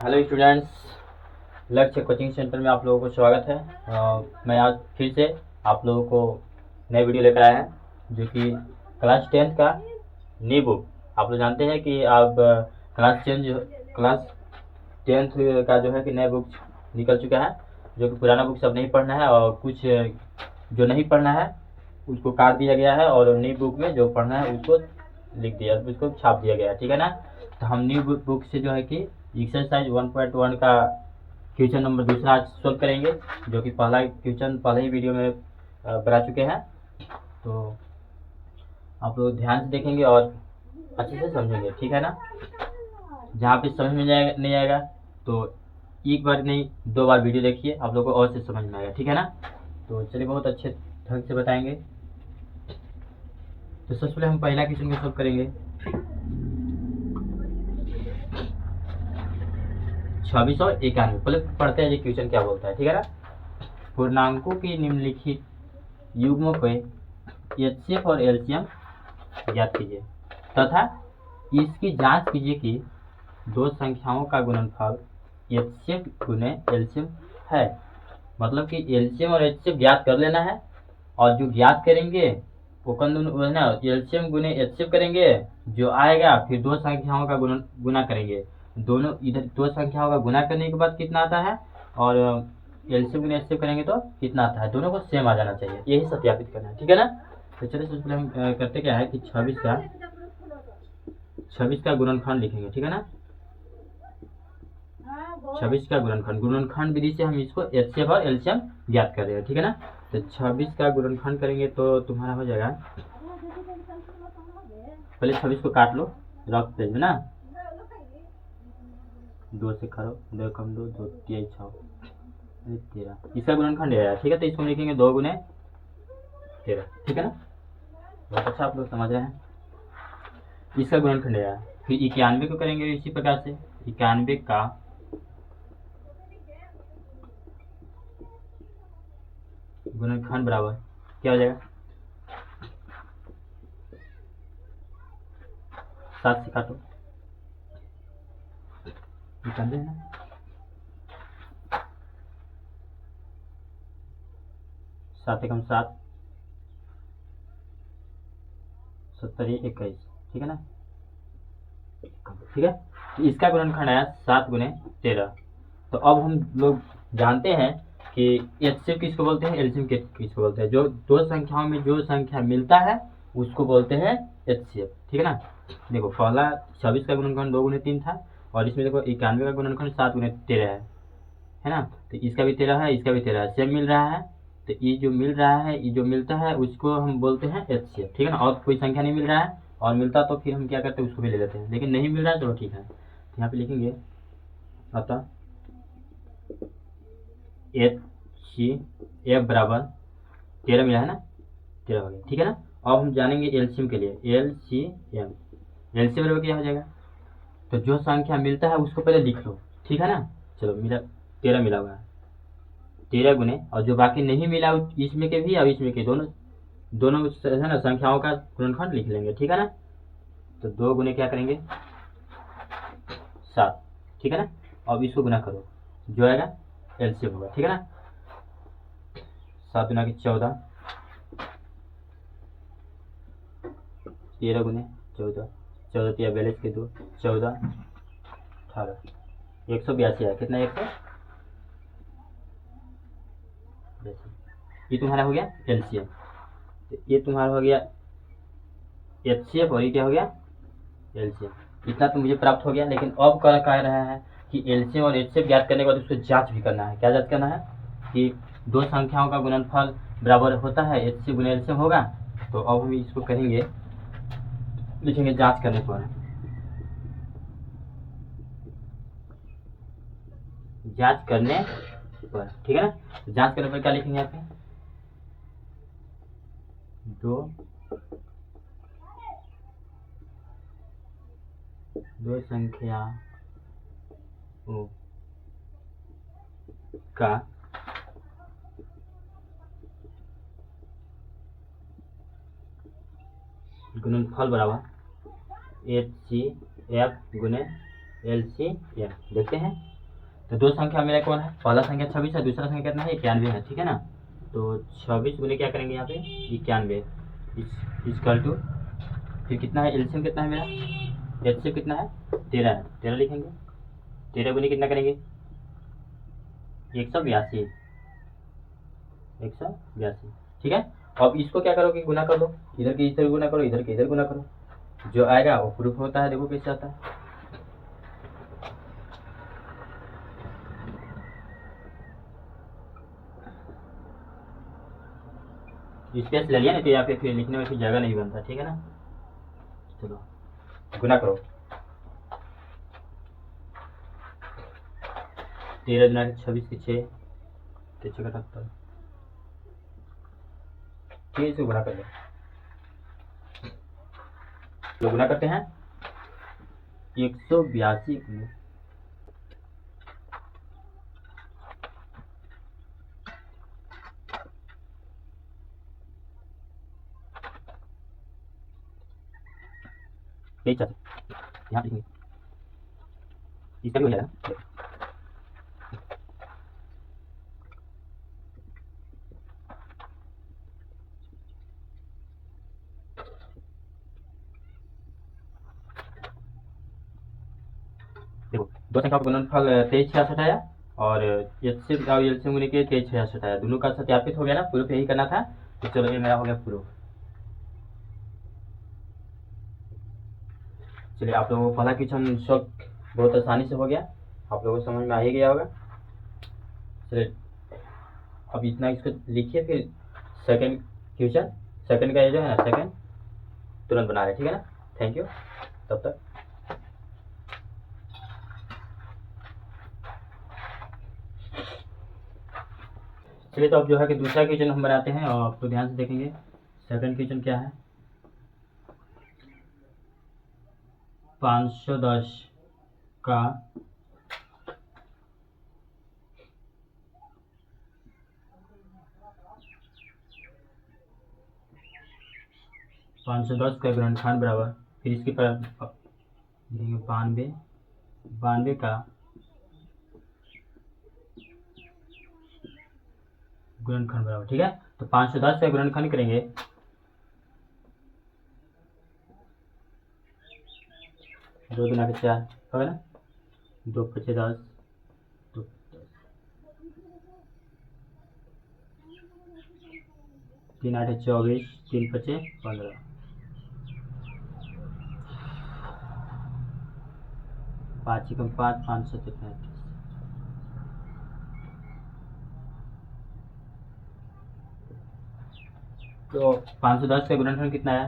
Hello students, लक्ष्य coaching centre में आप लोगों को स्वागत है। मैं आज फिर से आप लोगों को नई वीडियो लेकर आया है जो कि क्लास 10 का न्यू बुक। आप लोग जानते हैं कि आप क्लास 10th का जो है कि नया बुक निकल चुका है, जो कि पुराना बुक सब नहीं पढ़ना है और कुछ जो नहीं पढ़ना है उसको काट दिया गया है और न्यू बुक में जो पढ़ना है उसको लिख दिया, उसको छाप दिया गया है। ठीक है ना। तो हम न्यू बुक से जो है कि एक्सरसाइज 1.1 का क्वेश्चन नंबर दूसरा आज सोल्व करेंगे, जो कि पहला क्वेश्चन पहले ही वीडियो में बना चुके हैं। तो आप लोग ध्यान से देखेंगे और अच्छे से समझेंगे, ठीक है ना। जहाँ पे समझ में नहीं आएगा तो एक बार नहीं 2 बार वीडियो देखिए, आप लोग को और से समझ में आएगा, ठीक है ना। तो चलिए बहुत अच्छे ढंग से बताएंगे। तो सबसे पहले हम पहला क्वेश्चन को सोल्व करेंगे। 2691 पहले पढ़ते हैं ये क्वेश्चन क्या बोलता है, ठीक है ना। पूर्णांकों की निम्नलिखित युग्मों के एचसीएफ और एलसीएम ज्ञात कीजिए तथा इसकी जांच कीजिए कि दो संख्याओं का गुणनफल एचसीएफ गुने एलसीएम है। मतलब कि एलसीएम और एचसीएफ ज्ञात कर लेना है और जो ज्ञात करेंगे वो ना एलसीएम गुने एचसीएफ करेंगे, जो आएगा फिर दो संख्याओं का गुना करेंगे। दोनों इधर दो संख्याओं का गुना करने के बाद कितना आता है और एलसीएम गुने एचसीएफ करेंगे तो कितना आता है, दोनों को सेम आ जाना चाहिए, यही सत्यापित करना है, ठीक है ना। तो चलिए सबसे पहले हम करते क्या है कि 26 का गुणनखंड लिखेंगे, ठीक है ना। 26 का गुणनखंड विधि से हम इसको एचसीएफ और एलसीएम ज्ञात कर रहे हैं, ठीक है ना। तो 26 का गुणनखंड करेंगे तो तुम्हारा हो जाएगा, पहले 26 को काट लो रफ पेज में ना, 2 से करो, 2 कम 2 2 3 6 13, इसका गुणनखंड है, ठीक है। तो इसको लिखेंगे 2 गुने 13, ठीक है ना। बहुत अच्छा आप लोग समझ रहे हैं। इसका गुणनखंड है, फिर 91 को करेंगे इसी प्रकार से। 91 का गुणनखंड बराबर क्या हो जाएगा, 7 से काटो, 91 है ना, 7 एकम 7, 70 21, ठीक है ना, ठीक है। तो इसका गुणनखंड आया 7 गुने 13। तो अब हम लोग जानते हैं कि एचसीएफ किसको बोलते हैं, एलसीएम किसको बोलते हैं। जो दो संख्याओं में जो संख्या मिलता है उसको बोलते हैं एचसीएफ, ठीक है ना। देखो पहला 26 का गुणनखंड 2 गुने 3 था और इसमें देखो 91 का गुणनखंड 7 गुने 13 है ना। तो इसका भी 13 है, इसका भी 13 है, सेम मिल रहा है। तो ये जो मिल रहा है, ये जो मिलता है उसको हम बोलते हैं एचसीएफ, ठीक है ना। और कोई संख्या नहीं मिल रहा है और मिलता तो फिर हम क्या करते हैं उसको भी ले लेते हैं, लेकिन नहीं मिल रहा है चलो ठीक है। तो यहाँ पे लिखेंगे अतः एच सी एफ बराबर 13 मिला है ना, 13 हो गया, ठीक है ना। अब हम जानेंगे एलसीएम के लिए, एलसीएम बराबर क्या हो जाएगा। तो जो संख्या मिलता है उसको पहले लिख लो, ठीक है ना। चलो मिला 13 मिला हुआ है, 13 गुने और जो बाकी नहीं मिला इसमें के भी और इसमें के दोनों दोनों है ना संख्याओं का गुणनखंड लिख लेंगे, ठीक है ना। तो 2 गुने क्या करेंगे 7, ठीक है ना। अब इसको गुना करो, जो आएगा एलसीएम होगा, ठीक है ना। 7 गुना की 14, 13 गुने 14, 14 तिया 42 के 2, 14 18, 182 आया, कितना 100, ये तुम्हारा हो गया एलसीएम। ये तुम्हारा हो गया एचसीएफ और ये क्या हो गया एलसीएम। इतना तो मुझे प्राप्त हो गया, लेकिन अब कह रहा है कि एलसीएम और एचसीएफ ज्ञात करने के बाद उसको जांच भी करना है। क्या जांच करना है कि दो संख्याओं का गुणनफल बराबर होता है, एचसीएफ गुना एलसीएम होगा। तो अब हम इसको करेंगे, लिखेंगे जांच करने पर, जांच करने पर, ठीक है ना। तो जांच करने पर क्या लिखेंगे यहाँ पे, दो संख्या का गुणनफल बराबर एच सी एफ गुने एल सी एम। देखते हैं तो दो संख्या मेरा कौन है, पहला संख्या 26 है, दूसरा संख्या कितना है 91 है, ठीक है ना। तो 26 गुने क्या करेंगे यहाँ पे 91 इक्वल टू, फिर कितना है एलसीएम कितना है मेरा, एलसीएम कितना है 13 है, 13 लिखेंगे। 13 गुने कितना करेंगे 182, 182, ठीक है। अब इसको क्या करोगे गुना कर लो, इधर के इधर गुना करो, इधर के इधर गुना करो, जो आएगा वो प्रूफ होता है। देखो कैसे आता है, स्पेस ले लिया नहीं तो यहाँ पे फिर लिखने में फिर जगह नहीं बनता, ठीक है ना। चलो गुना करो, 13 गुना 26 के 6, 6 ठीक है, इसको गुना कर लो। तो गुना करते हैं 182 गुने 23, यहाँ लिखेंगे, इसका भी हो जाएगा। देखो दो संख्या का गुणनफल 2366 आया और एचसीएफ और एलसीएम गुने के 2366 आया, दोनों का सत्यापित हो गया ना, प्रूफ यही करना था। तो चलो ये मेरा हो गया प्रूफ। चलिए आप लोगों को पहला क्वेश्चन सॉल्व बहुत आसानी से हो गया, आप लोगों को समझ में आ ही गया होगा। चलिए अब इतना इसको लिखिए, फिर सेकंड क्वेश्चन, सेकंड का ये जो है ना सेकंड तुरंत बना रहे, ठीक है ना। थैंक यू, तब तक। चलिए तो अब जो है कि दूसरा क्वेश्चन हम बनाते हैं और आपको ध्यान से देखेंगे। सेकंड क्वेश्चन क्या है, 510 का 510 का गुणनखंड बराबर, फिर इसके पर बानवे का गुणनखंड बराबर, ठीक है। तो 510 का गुणनखंड करेंगे, दो गुना के 4 होगा ना, 2 पचे 10, 2 3 8 24, 3 पचे 15, 5 एकम 5, 5 7 35। तो 510 का गुणनखंड कितना है,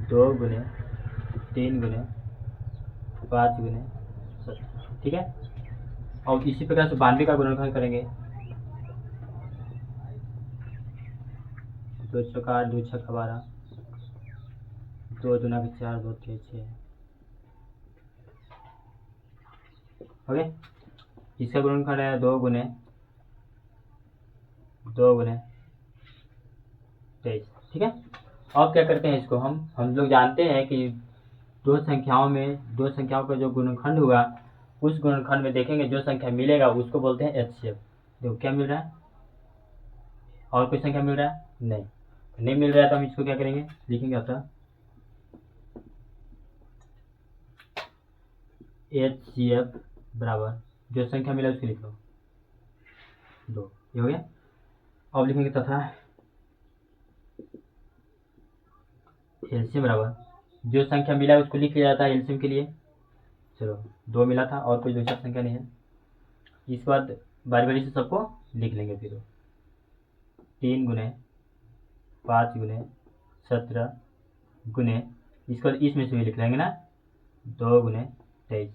2 गुने 3 गुने 5 गुने 7, ठीक है। और इसी प्रकार से 92 का गुणनखंड करेंगे, 2 चौका 8, 2 छक्का 12, 2 दूना के 4, 2 6 6, ओके। इसका गुणनखंड है 2 गुने 23, ठीक है। अब क्या करते हैं इसको, हम लोग जानते हैं कि दो संख्याओं का जो गुणनखंड हुआ उस गुणनखंड में देखेंगे जो संख्या मिलेगा उसको बोलते हैं एचसीएफ। देखो क्या मिल रहा है, और कोई संख्या मिल रहा है नहीं मिल रहा है, तो हम इसको क्या करेंगे लिखेंगे अतः एचसीएफ बराबर जो संख्या मिला उसको लिख लो 2, ये हो गया। अब लिखेंगे तथा एलसीएम बराबर जो संख्या मिला उसको लिख लिया जाता है एलसीएम के लिए। चलो 2 मिला था और कोई दूसरा संख्या नहीं है, इस बाद बारी बारी से सबको लिख लेंगे। फिर 3 गुने 5 गुने 17 गुने, इसको इसमें से भी लिख लेंगे ना 2 गुने 23।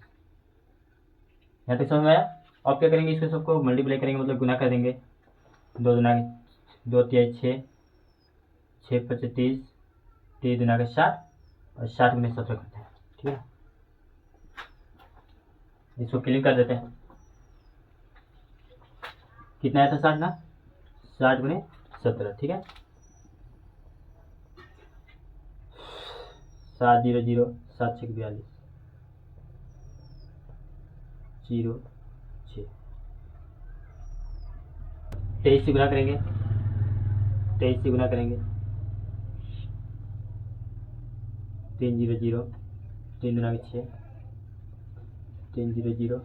यहाँ तक समझ में आया। अब क्या करेंगे, इसको सबको मल्टीप्लाई करेंगे, मतलब गुना कर देंगे, 2 दुना 2 3 6, 6 5 30, 3 दुना का 60 और 60 गुने 17 करते हैं, ठीक है। इसको क्लीन कर देते हैं, कितना आया था 60 ना, 60 गुने 17, ठीक है। 7 0 0, 7 6 42, 0 6। 23 से गुना करेंगे, 23 से गुना करेंगे, 3 0 0, 3 गुना 6, 3 0 0,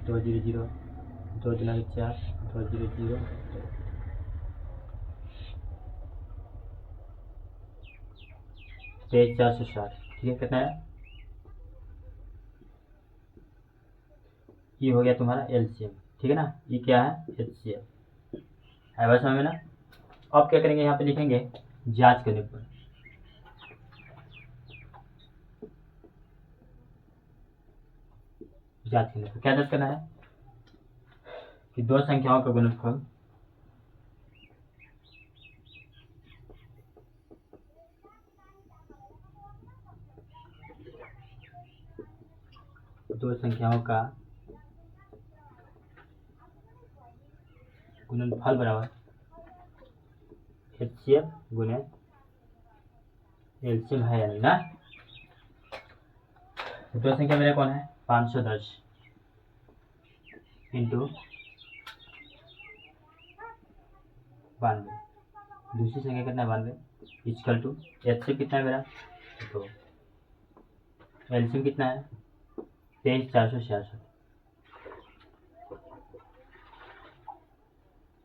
2 0 0, 2 गुना 4, 2 0 0, 23 460। ठीक है, कितना है? ये हो गया तुम्हारा एलसीएम। ठीक है ना, ये क्या है? एचसीएफ है, बस समझ में ना। अब क्या करेंगे, यहाँ पे लिखेंगे जांच करने पर। जांच करने पर क्या जांच करना है कि दो संख्याओं का गुणनफल दो संख्याओं का गुणनफल बराबर एचसीएफ गुने एलसीएम है या नहीं ना। दो संख्या मेरा कौन है? 510 इंटू 92। दूसरी संख्या कितना है? 92 इक्वल टू एचसीएफ कितना है मेरा? तो एलसीएम कितना है? 23 466।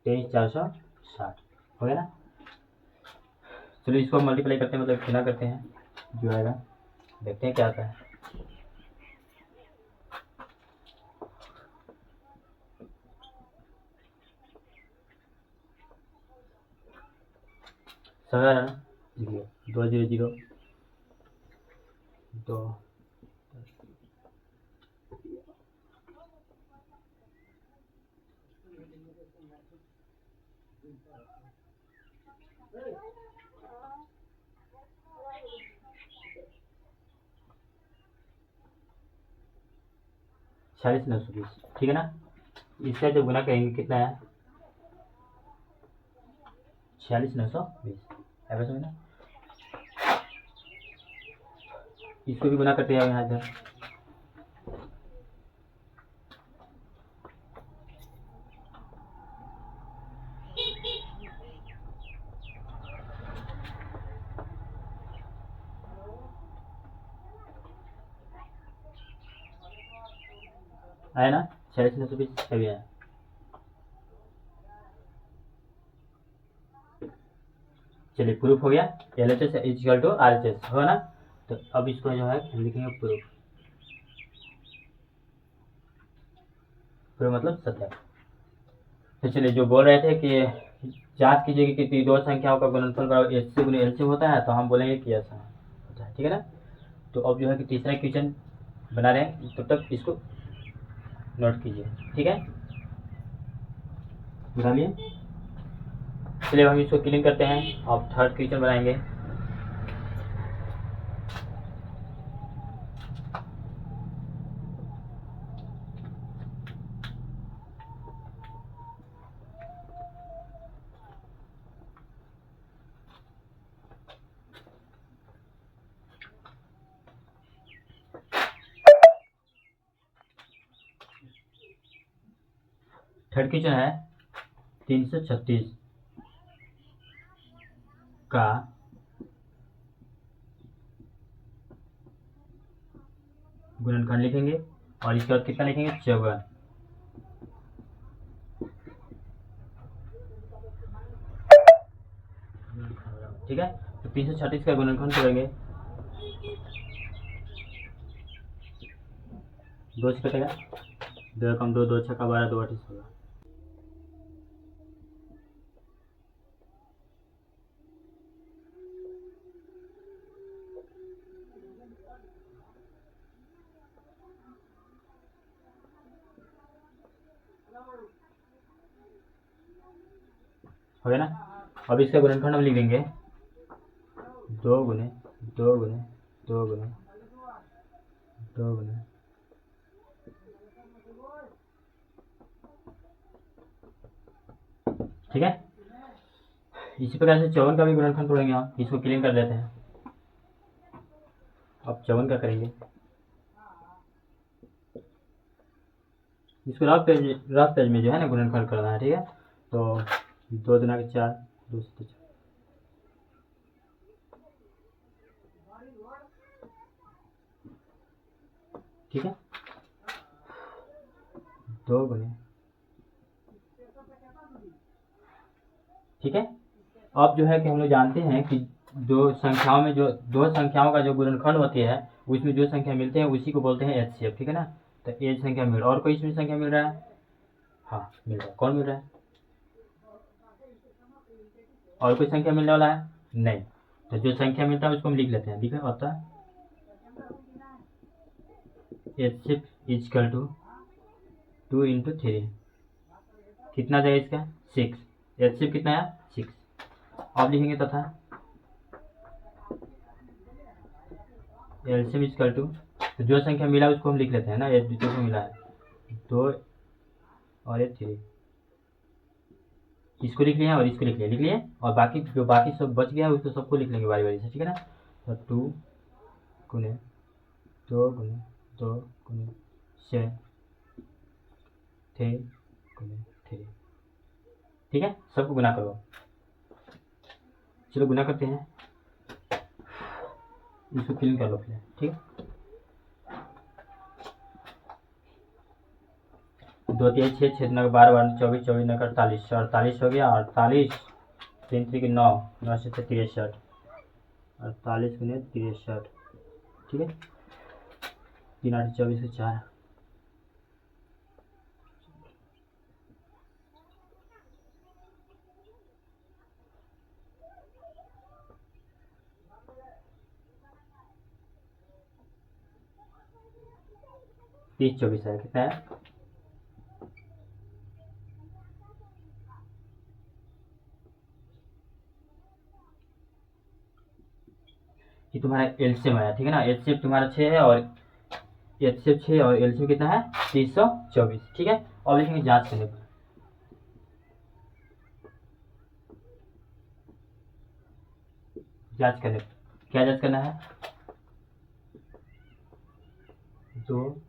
23 460 हो गया ना। चलो इसको मल्टीप्लाई करते हैं, मतलब गुना करते हैं, जो आएगा देखते हैं क्या आता है। समझ आ रहा है ना? देखिए 2 0 0 2 46 920। ठीक है ना। इससे जब गुना करेंगे कितना है? 46 920 है, बस ना। इसको भी गुना करते हैं यहाँ इधर। आया ना, 46 920 अभी आया। चलिए प्रूफ हो गया, LHS इक्वल टू RHS हो ना। तो अब इसको जो है हम लिखेंगे प्रूफ। प्रूफ मतलब सत्य। तो चलिए जो बोल रहे थे कि जांच कीजिए कि दो संख्याओं का गुणनफल बराबर एचसी गुने एलसीएम होता है, तो हम बोलेंगे कि ऐसा होता है। ठीक है ना। तो अब जो है कि तीसरा क्वेश्चन बना रहे हैं, तब तक इसको नोट कीजिए। ठीक है, बना लिए। चलिए हम इसको क्लीन करते हैं, अब थर्ड क्वेश्चन बनाएंगे। थर्ड क्वेश्चन है 336 का गुणनखंड लिखेंगे और इसके बाद कितना लिखेंगे? 54। ठीक है, तो 336 का गुणनखंड करेंगे, 2 से कटेगा, 2 कम 2 2 छक्का 12 2 8 16 हो गया ना। अब इसका गुणनखंड हम लिख देंगे 2 गुने 2 गुने 2 गुने 2 गुने ठीक है। इसी प्रकार से 54 का भी गुणनखंड तोड़ेंगे हम, इसको क्लीन कर देते हैं। अब 54 का करेंगे, इसको रफ पेज में जो है ना गुणनफल करना है, ठीक है। तो 2 दूना 4, 2 से 4, ठीक है। 2 गुने, ठीक है। अब जो है कि हम लोग जानते हैं कि दो संख्याओं में जो दो संख्याओं का जो गुणनखंड होती है उसमें जो संख्या मिलते हैं उसी को बोलते हैं एचसीएफ, ठीक है ना। तो ये संख्या मिल रहा है, और कोई इसमें संख्या मिल रहा है? हाँ मिल रहा है। कौन मिल रहा है? और कोई संख्या मिलने वाला है? नहीं। तो जो संख्या मिलता है उसको हम लिख लेते हैं। लिखा होता है एचसीएफ इक्वल टू 2 × 3, कितना जाएगा इसका? 6। एचसीएफ कितना है? 6। अब लिखेंगे तथा एलसीएम इक्वल टू, तो जो संख्या मिला उसको हम लिख लेते हैं ना, ये दूसरे को मिला है 2 और 3, इसको लिख लिया और इसको लिख लिया, और बाकी जो बाकी सब बच गया है उसको सबको लिख लेंगे बारी बारी से, ठीक है ना। तो 2 गुने 2 गुने 2 गुने 6 3 गुने 3, ठीक है। सबको गुना करो। चलो गुना करते हैं, इसको क्लीन कर लो पहले, ठीक है। 2 3 6 6 9 12 12 24 24 9 48 48 हो गया। 48 3 3 9 9 से 63, 48 गुने 63, ठीक है। 3 8 24 से 4, तीस 24 है, कितना है? ये तुम्हारा एलसीएम आया, ठीक है ना। एचसीएफ तुम्हारा 6 है और एचसीएफ 6 और एलसीएम कितना है? 324, ठीक है। और लिखेंगे जांच करने पर, जांच करने पर क्या जांच करना है? दो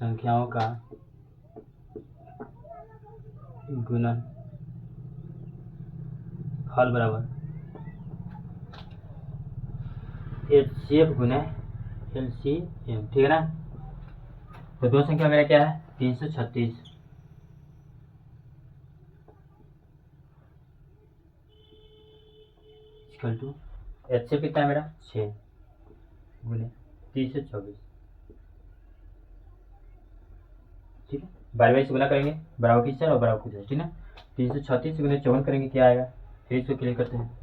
संख्याओं का गुणन फल बराबर एचसीएफ गुने एलसीएम, ठीक है ना। तो दो संख्या मेरा क्या है? 336 इक्वल टू एचसीएफ कितना है मेरा? 6 गुने 324, ठीक है। बारी बारी से गुना करेंगे, बराबर की 4 और बराबर की 10, ठीक है। 336 गुने 54 करेंगे, क्या आएगा? फिर इसको क्लियर करते हैं।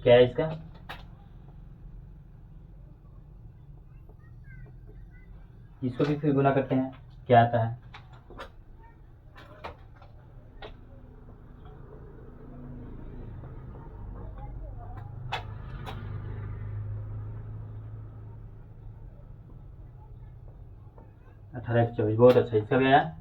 क्या है इसका? इसको भी फिर गुना करते हैं, क्या आता है? अठारह 24, बहुत अच्छा। इसका भी आया।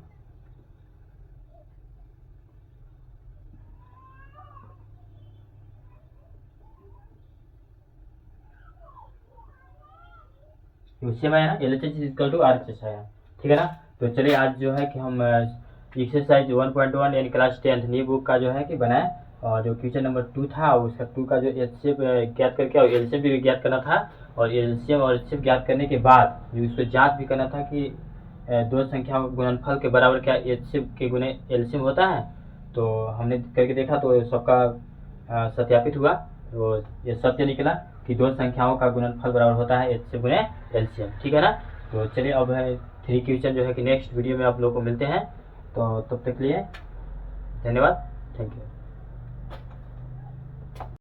उससे में आया ना, LHS इक्वल टू RHS आया, ठीक है ना। तो चलिए आज जो है कि हम एक्सरसाइज 1.1 यानी क्लास 10 न्यू बुक का जो है कि बनाए, और जो क्वेश्चन नंबर 2 था उसका 2 का जो एचसीएफ ज्ञात करके और एलसीएम भी ज्ञात करना था, और एलसीएम और एचसीएफ ज्ञात करने के बाद जो इसको जांच भी करना था कि दो संख्या गुणनफल के बराबर क्या एचसीएफ के गुने एलसीएम होता है। तो हमने करके देखा तो सबका सत्यापित हुआ, तो ये सत्य निकला कि दो संख्याओं का गुणनफल बराबर होता है एचसीएफ गुने एलसीएम, ठीक है ना। तो चलिए अब है 3 क्वेश्चन जो है कि नेक्स्ट वीडियो में आप लोगों को मिलते हैं। तो तब तक के लिए धन्यवाद, थैंक यू।